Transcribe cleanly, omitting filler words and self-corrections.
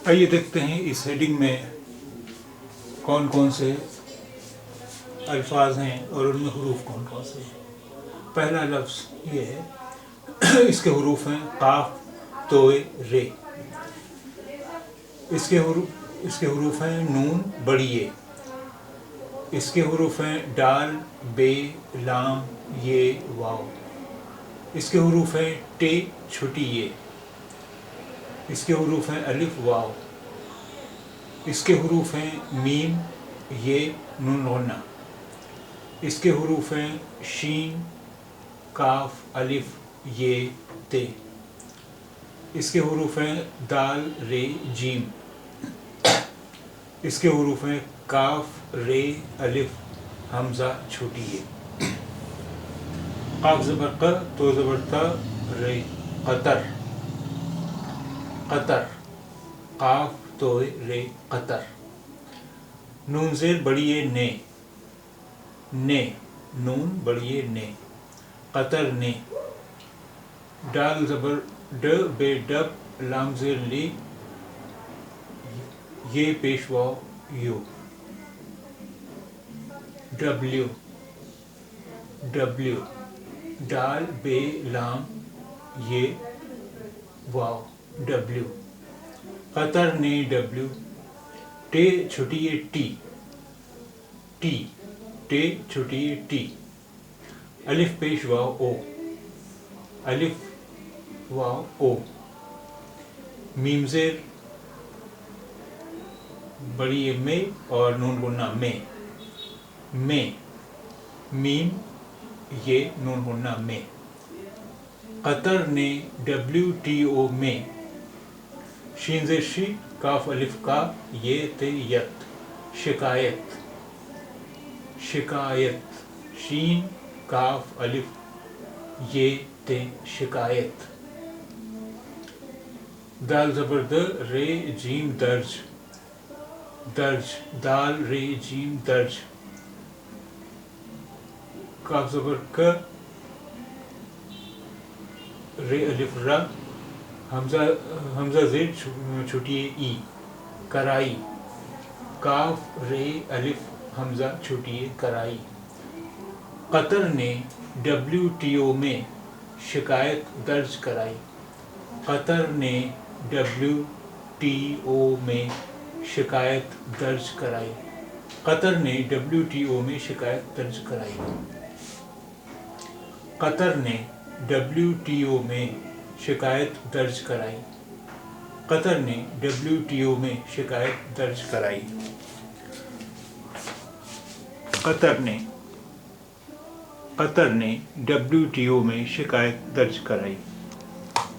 आइए देखते हैं इस हेडिंग में कौन कौन से अल्फाज हैं और उनमें हरूफ कौन कौन से हैं। पहला लफ्ज़ ये है, इसके हरूफ हैं काफ तोए रे। इसके हरूफ हैं नून बड़ी ये। इसके हरूफ हैं डाल बे लाम ये वाव। इसके हरूफ हैं टे छोटी ये। इसके हरूफ हैं अलिफ वाव। इसके हरूफ हैं मीम ये नून गुन्ना। इसके हरूफ हैं शीन काफ अलिफ ये ते। इसके हरूफ हैं दाल रे जीम। इसके हरूफ हैं काफ रे अलिफ हमजा छोटी ये। काफ ज़बर क तो ज़बर त रे कतर कतर काफ तो रे कतर। नून ज़ेर बड़ी ये ने ने नून बड़ी ये ने कतर ने। डाल ज़बर ड बे डब लाम ज़ेर ली ये पेशवा यू। डब्ल्यू डब्ल्यू डाल बे लाम ये वाव डब्ल्यू। कतर ने डब्ल्यू। टे छोटी ये टी टी टे छोटी ये टी। अलिफ पेश वाव ओ अलिफ वाव ओ। मीम ज़ेर बड़ी ये में और नून गुन्ना में मीम ये नून गुन्ना में। कतर ने WTO में। शीन ज़ेर शी काफ अलिफ का ये ते यत शिकायत शिकायत। शीन काफ अलिफ ये ते शिकायत। दाल ज़बर द रे जीम दर्ज दर्ज दाल रे जीम दर्ज। काफ ज़बर क रे अलिफ रा हमजा ज़ेर छोटी ई कराई काफ रे अलिफ हमजा छोटी कराई। कतर ने WTO में शिकायत दर्ज कराई। कतर ने WTO में शिकायत दर्ज कराई। कतर ने WTO में शिकायत दर्ज कराई। कतर ने WTO में शिकायत दर्ज कराई। कतर ने WTO में शिकायत दर्ज कराई। कतर ने WTO में शिकायत दर्ज कराई।